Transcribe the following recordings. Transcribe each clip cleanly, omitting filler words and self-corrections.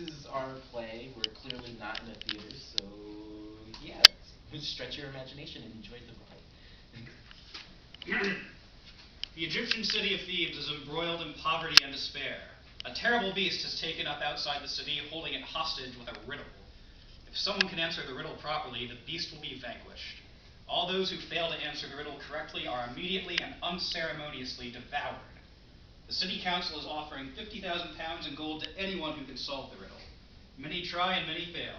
is our play. We're clearly not in a theater, so yeah, stretch your imagination and enjoy the ride. The Egyptian city of Thebes is embroiled in poverty and despair. A terrible beast has taken up outside the city, holding it hostage with a riddle. If someone can answer the riddle properly, the beast will be vanquished. All those who fail to answer the riddle correctly are immediately and unceremoniously devoured. The city council is offering 50,000 pounds in gold to anyone who can solve the riddle. Many try and many fail.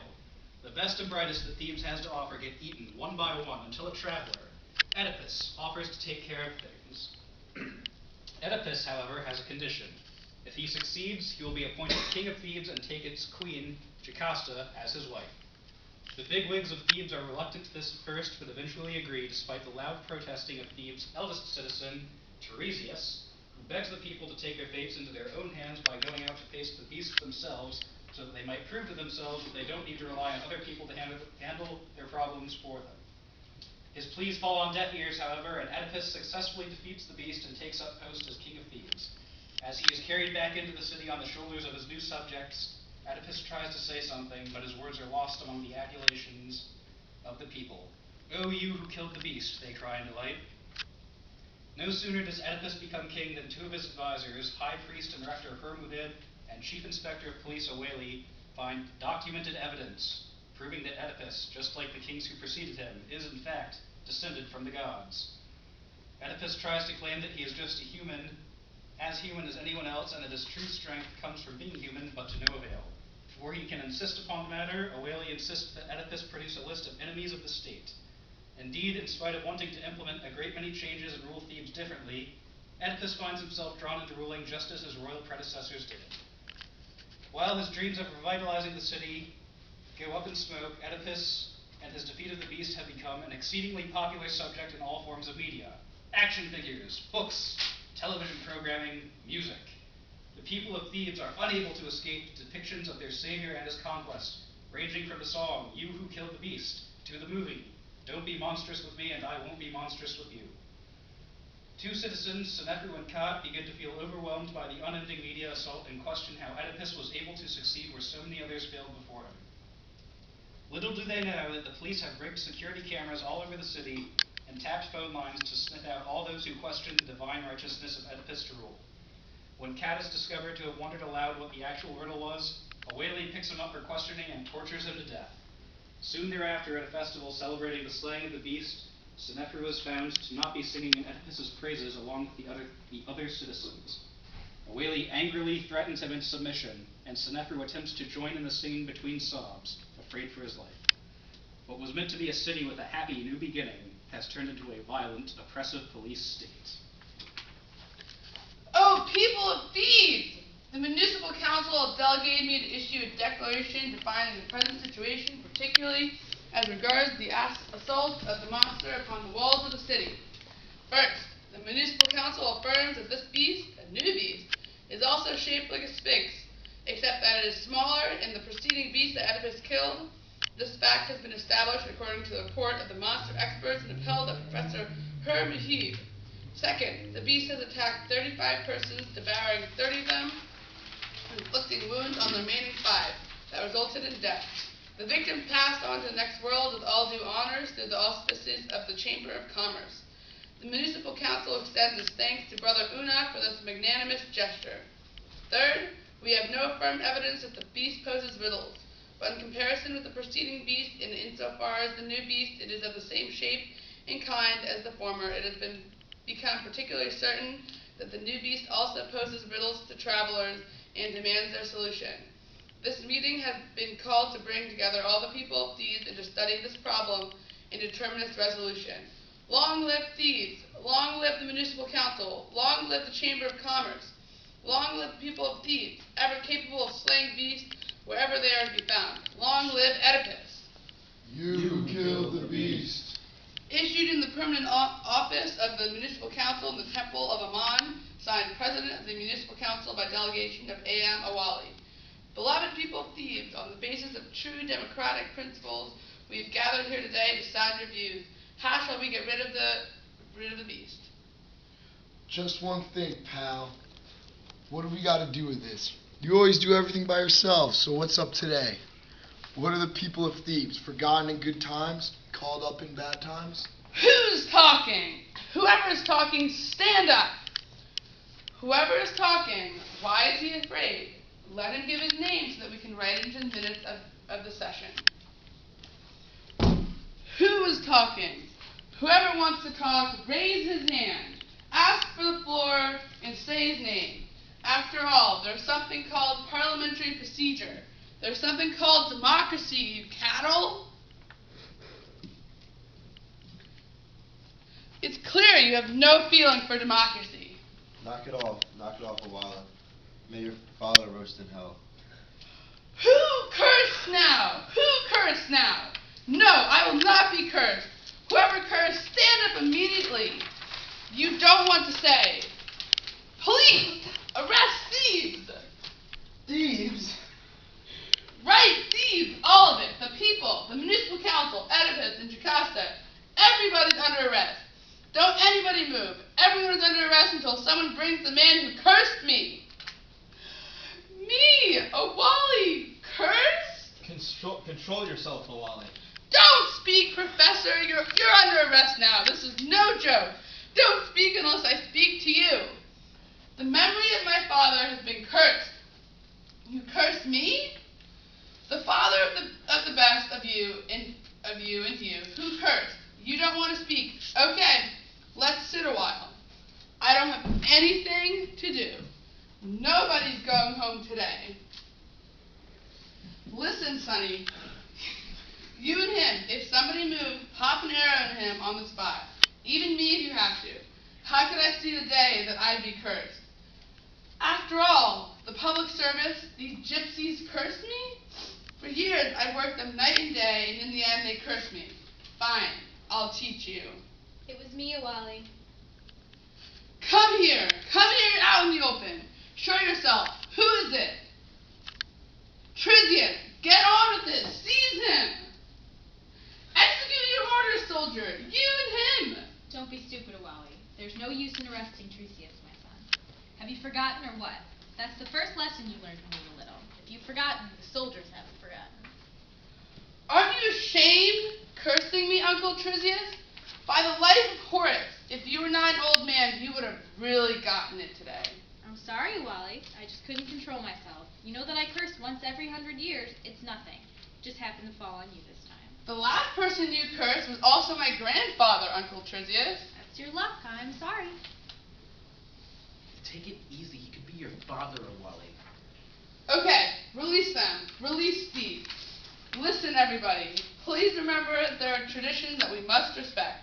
The best and brightest that Thebes has to offer get eaten one by one until a traveler, Oedipus, offers to take care of things. Oedipus, however, has a condition. If he succeeds, he will be appointed king of Thebes and take its queen, Jocasta, as his wife. The bigwigs of Thebes are reluctant to this at first, but eventually agree, despite the loud protesting of Thebes' eldest citizen, Tiresias, who begs the people to take their fates into their own hands by going out to face the beast themselves, so that they might prove to themselves that they don't need to rely on other people to handle their problems for them. His pleas fall on deaf ears, however, and Oedipus successfully defeats the beast and takes up post as king of Thebes. As he is carried back into the city on the shoulders of his new subjects, Oedipus tries to say something, but his words are lost among the acclamations of the people. "O you who killed the beast," they cry in delight. No sooner does Oedipus become king than two of his advisors, high priest and rector Hermodid and chief inspector of police Oeli, find documented evidence proving that Oedipus, just like the kings who preceded him, is in fact descended from the gods. Oedipus tries to claim that he is just as human as anyone else, and that his true strength comes from being human, but to no avail. Before he can insist upon the matter, Oeli insists that Oedipus produce a list of enemies of the state. Indeed, in spite of wanting to implement a great many changes and rule Thebes differently, Oedipus finds himself drawn into ruling just as his royal predecessors did. While his dreams of revitalizing the city go up in smoke, Oedipus and his defeat of the beast have become an exceedingly popular subject in all forms of media. Action figures, books, television programming, music. The people of Thebes are unable to escape depictions of their savior and his conquest, ranging from the song, "You Who Killed the Beast," to the movie, "Don't be monstrous with me and I won't be monstrous with you." Two citizens, Senefru and Kat, begin to feel overwhelmed by the unending media assault and question how Oedipus was able to succeed where so many others failed before him. Little do they know that the police have rigged security cameras all over the city and tapped phone lines to sniff out all those who question the divine righteousness of Oedipus to rule. When Kat is discovered to have wondered aloud what the actual riddle was, Oeli picks him up for questioning and tortures him to death. Soon thereafter, at a festival celebrating the slaying of the beast, Senefru is found to not be singing in Oedipus' praises along with the other citizens. Oeli angrily threatens him into submission, and Senefru attempts to join in the singing between sobs, afraid for his life. What was meant to be a city with a happy new beginning has turned into a violent, oppressive police state. Oh, people of Thebes! The municipal council delegated me to issue a declaration defining the present situation, particularly as regards the assault of the monster upon the walls of the city. First, the municipal council affirms that this beast, a new beast, is also shaped like a sphinx, except that it is smaller than the preceding beast that Oedipus killed. This fact has been established according to the report of the monster experts and upheld by Professor Hermodid. Second, the beast has attacked 35 persons, devouring 30 of them, and inflicting wounds on the remaining 5 that resulted in death. The victim passed on to the next world with all due honors through the auspices of the Chamber of Commerce. The municipal council extends its thanks to Brother Una for this magnanimous gesture. Third, we have no firm evidence that the beast poses riddles, but in comparison with the preceding beast, and insofar as the new beast, it is of the same shape and kind as the former, it has become particularly certain that the new beast also poses riddles to travelers and demands their solution. This meeting has been called to bring together all the people of Thebes and to study this problem and determine its resolution. Long live Thebes! Long live the municipal council! Long live the Chamber of Commerce! Long live the people of Thebes, ever capable of slaying beasts wherever they are to be found. Long live Oedipus! You killed the beast. Issued in the permanent office of the municipal council in the temple of Ammon, signed President of the municipal council by delegation of A.M. Awali. Beloved people of Thebes, on the basis of true democratic principles, we have gathered here today to sound your views. How shall we get rid of the beast? Just one thing, pal. What do we got to do with this? You always do everything by yourself, so what's up today? What are the people of Thebes, forgotten in good times, called up in bad times? Who's talking? Whoever is talking, stand up. Whoever is talking, why is he afraid? Let him give his name so that we can write it into the minutes of the session. Who is talking? Whoever wants to talk, raise his hand. Ask for the floor and say his name. After all, there's something called parliamentary procedure. There's something called democracy, you cattle. It's clear you have no feeling for democracy. Knock it off, Awala. May your father roast in hell. Who cursed now? Who cursed now? No, I will not be cursed. Whoever cursed, stand up immediately. You don't want to say. Police! Arrest thieves! Thieves? Right, thieves, all of it. The people, the municipal council, Oedipus, and Jocasta. Everybody's under arrest. Don't anybody move. Everyone is under arrest until someone brings the man who cursed me. Me, Awali, cursed? Control yourself, Awali. Don't speak, Professor. You're under arrest now. This is no joke. Don't speak unless I speak to you. The memory of my father has been cursed. You curse me? The father of the best of you and you. Who cursed? You don't want to speak. Okay, let's sit a while. I don't have anything to do. Nobody's going home today. Listen, Sonny. You and him, if somebody moves, pop an arrow at him on the spot. Even me if you have to. How could I see the day that I'd be cursed? After all, the public service, these gypsies cursed me? For years I worked them night and day, and in the end they cursed me. Fine, I'll teach you. It was me, Awali. Come here out in the open. Show yourself. Who is it? Trisius, get on with this. Seize him. Execute your orders, soldier. You and him. Don't be stupid, Awali. There's no use in arresting Trisius, my son. Have you forgotten or what? That's the first lesson you learned when you were little. If you've forgotten, the soldiers haven't forgotten. Aren't you ashamed cursing me, Uncle Trisius? By the life of Horace, if you were not an old man, you would have really gotten it today. I'm sorry, Awali. I just couldn't control myself. You know that I curse once every 100 years. It's nothing. It just happened to fall on you this time. The last person you cursed was also my grandfather, Uncle Trisius. That's your luck. I'm sorry. Take it easy. He could be your father, Awali. Okay, release them. Release thieves. Listen, everybody. Please remember there are traditions that we must respect.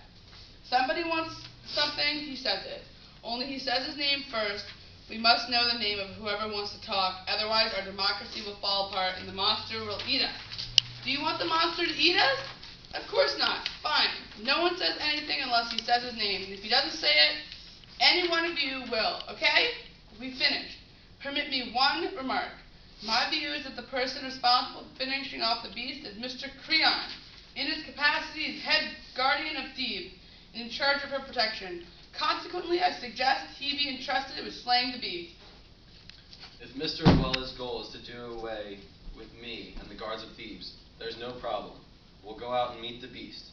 Somebody wants something, he says it. Only he says his name first. We must know the name of whoever wants to talk. Otherwise, our democracy will fall apart and the monster will eat us. Do you want the monster to eat us? Of course not. Fine. No one says anything unless he says his name. And if he doesn't say it, any one of you will. Okay? We finished. Permit me one remark. My view is that the person responsible for finishing off the beast is Mr. Creon, in his capacity as head guardian of Thebes and in charge of her protection. Consequently, I suggest he be entrusted with slaying the beast. If Mr. Awala's goal is to do away with me and the guards of Thebes, there's no problem. We'll go out and meet the beast.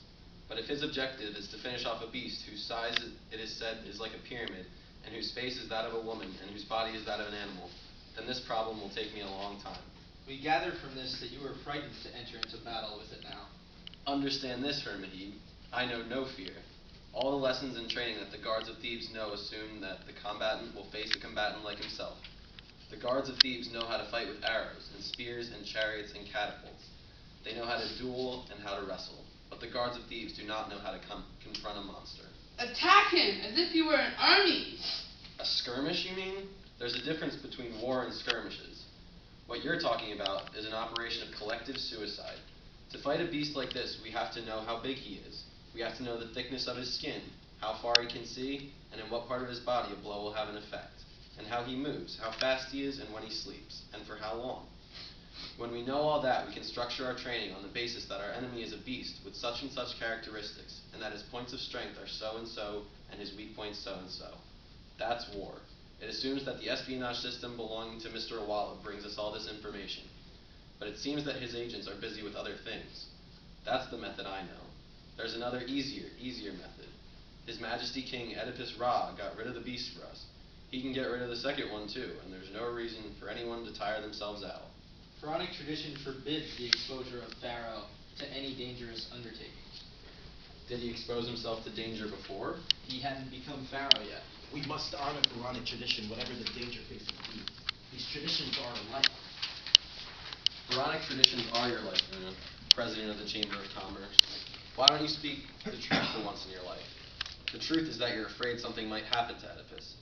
But if his objective is to finish off a beast whose size it is said is like a pyramid, and whose face is that of a woman, and whose body is that of an animal, then this problem will take me a long time. We gather from this that you are frightened to enter into battle with it now. Understand this, Hermahede. I know no fear. All the lessons and training that the guards of Thebes know assume that the combatant will face a combatant like himself. The guards of Thebes know how to fight with arrows, and spears, and chariots, and catapults. They know how to duel and how to wrestle. But the guards of Thebes do not know how to confront a monster. Attack him as if you were an army. A skirmish, you mean? There's a difference between war and skirmishes. What you're talking about is an operation of collective suicide. To fight a beast like this, we have to know how big he is. We have to know the thickness of his skin, how far he can see, and in what part of his body a blow will have an effect, and how he moves, how fast he is, and when he sleeps, and for how long. When we know all that, we can structure our training on the basis that our enemy is a beast with such and such characteristics, and that his points of strength are so and so, and his weak points so and so. That's war. It assumes that the espionage system belonging to Mr. Awala brings us all this information. But it seems that his agents are busy with other things. That's the method I know. There's another easier method. His Majesty King Oedipus Ra got rid of the beast for us. He can get rid of the second one too, and there's no reason for anyone to tire themselves out. Pharaonic tradition forbids the exposure of Pharaoh to any dangerous undertaking. Did he expose himself to danger before? He hadn't become Pharaoh yet. We must honor Pharaonic tradition, whatever the danger facing Thebes. These traditions are our life. Pharaonic traditions are your life, President of the Chamber of Commerce. Why don't you speak the truth for once in your life? The truth is that you're afraid something might happen to Oedipus.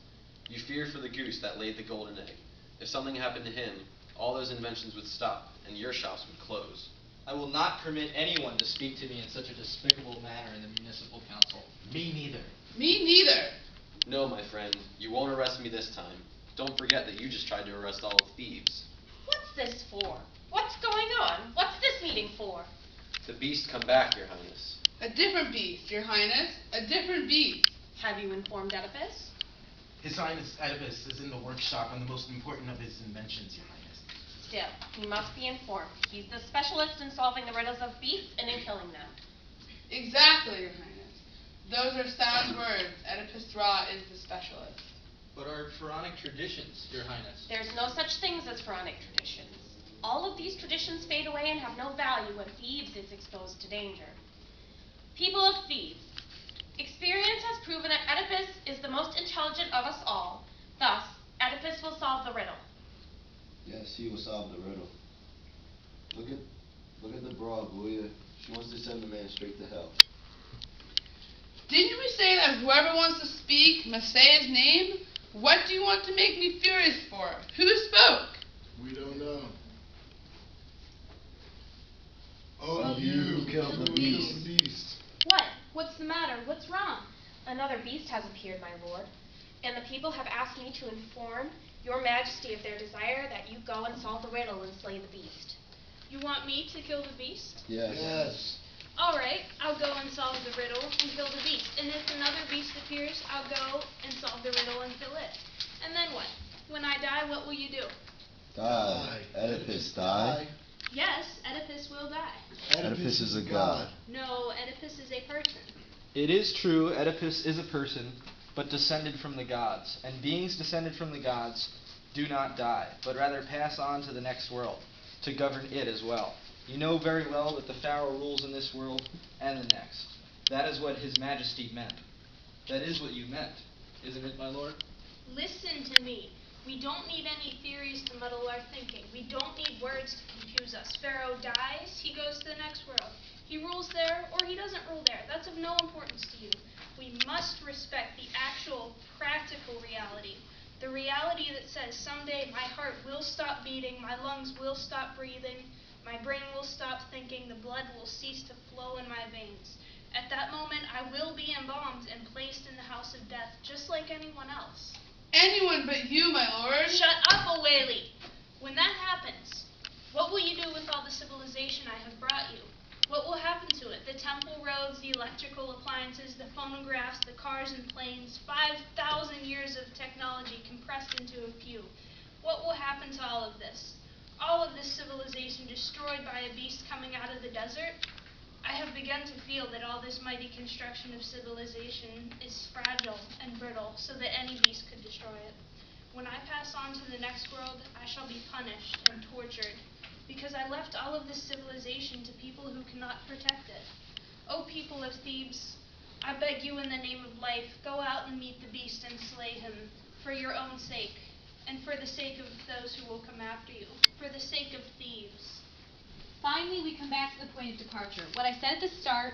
You fear for the goose that laid the golden egg. If something happened to him, all those inventions would stop, and your shops would close. I will not permit anyone to speak to me in such a despicable manner in the municipal council. Me neither. Me neither. No, my friend, you won't arrest me this time. Don't forget that you just tried to arrest all of Thebes. What's this for? What's going on? What's this meeting for? The beast come back, Your Highness. A different beast, Your Highness. A different beast. Have you informed Oedipus? His Highness Oedipus is in the workshop on the most important of his inventions, Your Highness. Still, he must be informed. He's the specialist in solving the riddles of beasts and in killing them. Exactly, Your Highness. Those are sound words. Oedipus Ra is the specialist. But our Pharaonic traditions, Your Highness. There's no such things as Pharaonic traditions. All of these traditions fade away and have no value when Thebes is exposed to danger. People of Thebes, experience has proven that Oedipus is the most intelligent of us all. Thus, Oedipus will solve the riddle. Yes, he will solve the riddle. Look at the broad, Julia. She wants to send the man straight to hell. Didn't we say that whoever wants to speak must say his name? What do you want to make me furious for? Who spoke? We don't know. Oh, you killed the beast. What? What's the matter? What's wrong? Another beast has appeared, my lord, and the people have asked me to inform your majesty of their desire that you go and solve the riddle and slay the beast. You want me to kill the beast? Yes. All right, I'll go and solve the riddle and kill the beast. And if another beast appears, I'll go and solve the riddle and kill it. And then what? When I die, what will you do? Die. Oedipus, die. Yes, Oedipus will die. Oedipus is a god. No, Oedipus is a person. It is true, Oedipus is a person, but descended from the gods. And beings descended from the gods do not die, but rather pass on to the next world, to govern it as well. You know very well that the Pharaoh rules in this world and the next. That is what His Majesty meant. That is what you meant, isn't it, my lord? Listen to me. We don't need any theories to muddle our thinking. We don't need words to confuse us. Pharaoh dies, he goes to the next world. He rules there, or he doesn't rule there. That's of no importance to you. We must respect the actual, practical reality. The reality that says someday my heart will stop beating, my lungs will stop breathing, my brain will stop thinking, the blood will cease to flow in my veins. At that moment, I will be embalmed and placed in the house of death, just like anyone else. Anyone but you, my lord. Shut up, Oeli! When that happens, what will you do with all the civilization I have brought you? What will happen to it? The temple roads, the electrical appliances, the phonographs, the cars and planes, 5,000 years of technology compressed into a few. What will happen to all of this? All of this civilization destroyed by a beast coming out of the desert? I have begun to feel that all this mighty construction of civilization is fragile and brittle, so that any beast could destroy it. When I pass on to the next world, I shall be punished and tortured, because I left all of this civilization to people who cannot protect it. O people of Thebes, I beg you in the name of life, go out and meet the beast and slay him, for your own sake, and for the sake of those who will come after you, for the sake of Thebes. Finally, we come back to the point of departure. What I said at the start,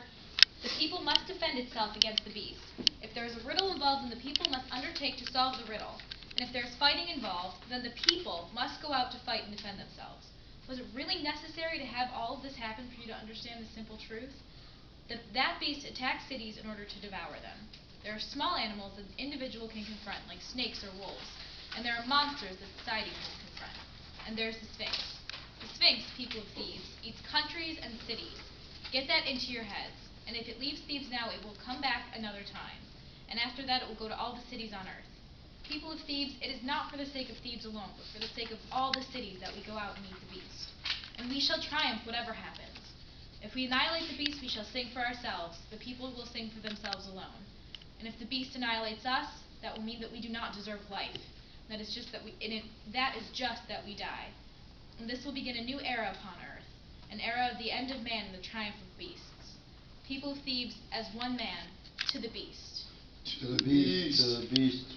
the people must defend itself against the beast. If there is a riddle involved, then the people must undertake to solve the riddle. And if there is fighting involved, then the people must go out to fight and defend themselves. Was it really necessary to have all of this happen for you to understand the simple truth? That beast attacks cities in order to devour them. There are small animals that an individual can confront, like snakes or wolves. And there are monsters that society must confront. And there's the Sphinx. The Sphinx, people of Thebes, eats countries and cities. Get that into your heads. And if it leaves Thebes now, it will come back another time. And after that, it will go to all the cities on earth. People of Thebes, it is not for the sake of Thebes alone, but for the sake of all the cities that we go out and meet the beast. And we shall triumph whatever happens. If we annihilate the beast, we shall sing for ourselves. The people will sing for themselves alone. And if the beast annihilates us, that will mean that we do not deserve life. That is just that we die. And this will begin a new era upon earth, an era of the end of man and the triumph of beasts. People of Thebes, as one man, to the beast. To the beast. To the beast.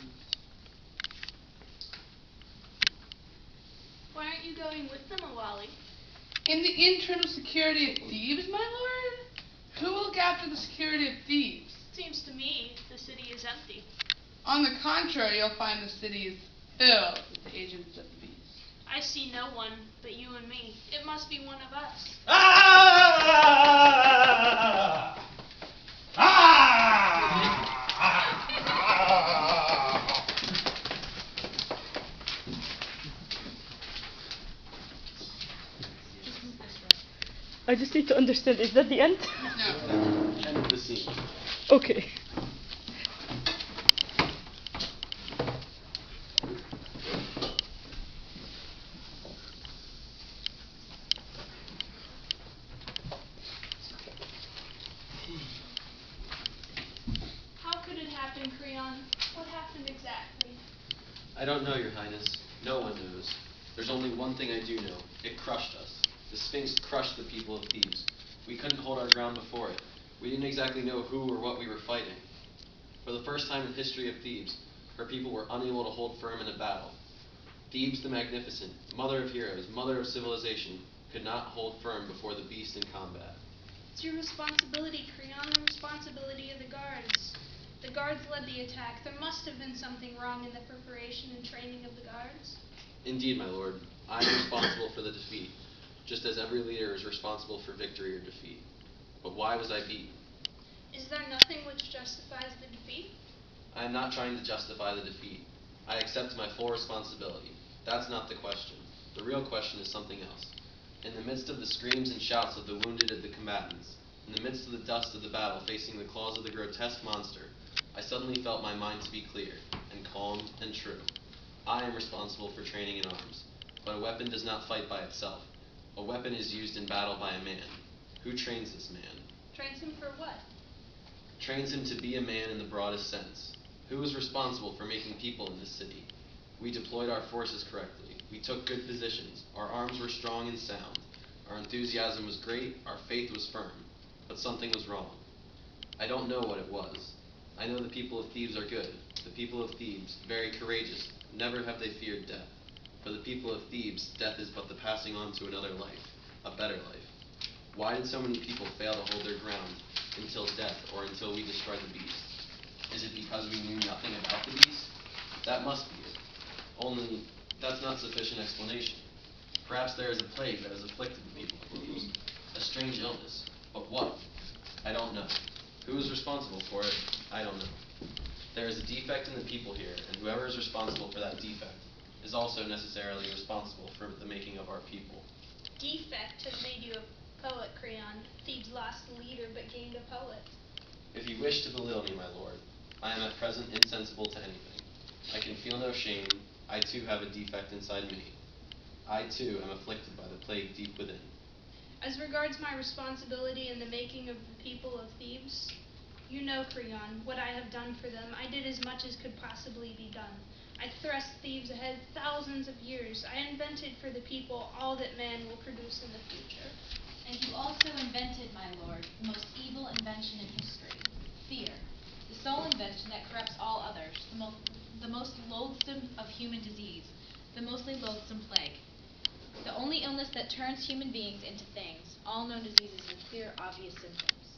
Why aren't you going with them, Awali? In the internal security of Thebes, my lord? Who will look after the security of Thebes? Seems to me the city is empty. On the contrary, you'll find the city is filled with the agents of the beast. I see no one but you and me. It must be one of us. I just need to understand, is that the end? No. End of the scene. Okay. How could it happen, Creon? What happened exactly? I don't know, Your Highness. No one knows. There's only one thing I do know. It crushed us. The Sphinx crushed the people of Thebes. We couldn't hold our ground before it. We didn't exactly know who or what we were fighting. For the first time in the history of Thebes, her people were unable to hold firm in a battle. Thebes the Magnificent, mother of heroes, mother of civilization, could not hold firm before the beast in combat. It's your responsibility, Creon, the responsibility of the guards. The guards led the attack. There must have been something wrong in the preparation and training of the guards. Indeed, my lord, I am responsible for the defeat, just as every leader is responsible for victory or defeat. But why was I beaten? Is there nothing which justifies the defeat? I am not trying to justify the defeat. I accept my full responsibility. That's not the question. The real question is something else. In the midst of the screams and shouts of the wounded and the combatants, in the midst of the dust of the battle facing the claws of the grotesque monster, I suddenly felt my mind to be clear, and calm, and true. I am responsible for training in arms, but a weapon does not fight by itself. A weapon is used in battle by a man. Who trains this man? Trains him for what? Trains him to be a man in the broadest sense. Who is responsible for making people in this city? We deployed our forces correctly. We took good positions. Our arms were strong and sound. Our enthusiasm was great. Our faith was firm. But something was wrong. I don't know what it was. I know the people of Thebes are good. The people of Thebes, very courageous. Never have they feared death. For the people of Thebes, death is but the passing on to another life, a better life. Why did so many people fail to hold their ground until death or until we destroyed the beast? Is it because we knew nothing about the beast? That must be it. Only, that's not sufficient explanation. Perhaps there is a plague that has afflicted the people of Thebes. A strange illness. But what? I don't know. Who is responsible for it? I don't know. There is a defect in the people here, and whoever is responsible for that defect is also necessarily responsible for the making of our people. Defect has made you a poet, Creon. Thebes lost a leader but gained a poet. If you wish to belittle me, my lord, I am at present insensible to anything. I can feel no shame. I too have a defect inside me. I too am afflicted by the plague deep within. As regards my responsibility in the making of the people of Thebes, you know, Creon, what I have done for them. I did as much as could possibly be done. I thrust Thebes ahead thousands of years. I invented for the people all that man will produce in the future. And you also invented, my lord, the most evil invention in history, fear. The sole invention that corrupts all others, the most loathsome of human disease, the mostly loathsome plague. The only illness that turns human beings into things, all known diseases with clear, obvious symptoms.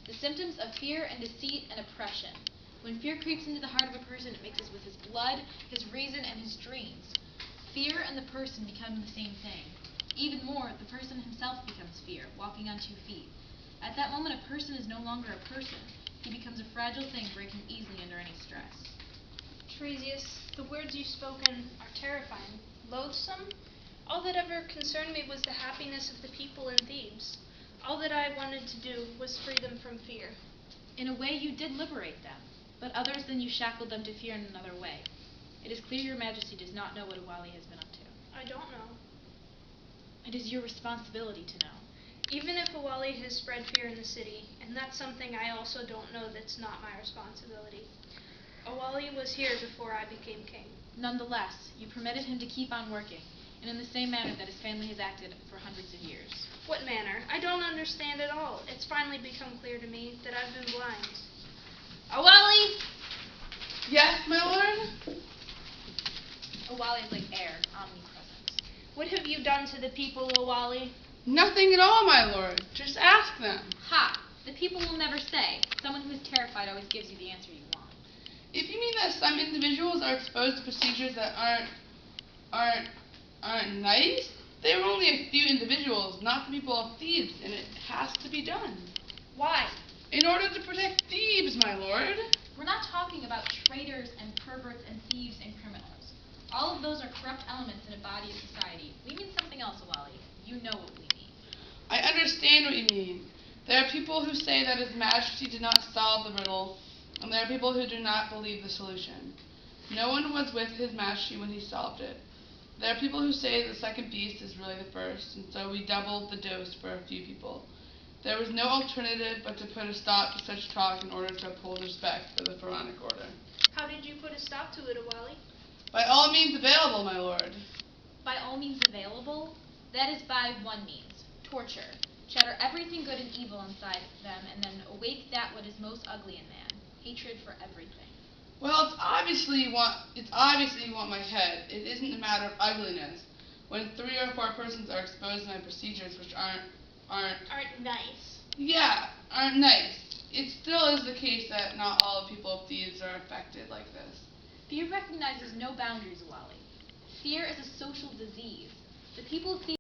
The symptoms of fear and deceit and oppression. When fear creeps into the heart of a person, it mixes with his blood, his reason, and his dreams. Fear and the person become the same thing. Even more, the person himself becomes fear, walking on 2 feet. At that moment, a person is no longer a person. He becomes a fragile thing, breaking easily under any stress. Tiresias, the words you've spoken are terrifying. Loathsome? All that ever concerned me was the happiness of the people in Thebes. All that I wanted to do was free them from fear. In a way, you did liberate them, but others then you shackled them to fear in another way. It is clear your majesty does not know what Awali has been up to. I don't know. It is your responsibility to know. Even if Awali has spread fear in the city, and that's something I also don't know that's not my responsibility. Awali was here before I became king. Nonetheless, you permitted him to keep on working, and in the same manner that his family has acted for hundreds of years. What manner? I don't understand at all. It's finally become clear to me that I've been blind. Awali! Yes, my lord? Awali is like air, omnipresent. What have you done to the people, Awali? Nothing at all, my lord. Just ask them. Ha! The people will never say. Someone who is terrified always gives you the answer you want. If you mean that some individuals are exposed to procedures that aren't nice, they are only a few individuals, not the people of Thebes, and it has to be done. Why? In order to protect Thebes, my lord. We're not talking about traitors and perverts and thieves and criminals. All of those are corrupt elements in a body of society. We mean something else, Awali. You know what we mean. I understand what you mean. There are people who say that His Majesty did not solve the riddle, and there are people who do not believe the solution. No one was with His Majesty when he solved it. There are people who say the second beast is really the first, and so we doubled the dose for a few people. There was no alternative but to put a stop to such talk in order to uphold respect for the Pharaonic order. How did you put a stop to it, Awali? By all means available, my lord. By all means available, that is by one means, torture. Shatter everything good and evil inside them, and then awake that what is most ugly in man, hatred for everything. Well, it's obviously you want my head. It isn't a matter of ugliness. When 3 or 4 persons are exposed to my procedures, which aren't nice. Yeah, aren't nice. It still is the case that not all the people of Thebes are affected like this. Fear recognizes no boundaries, Awali. Fear is a social disease. The people of Thebes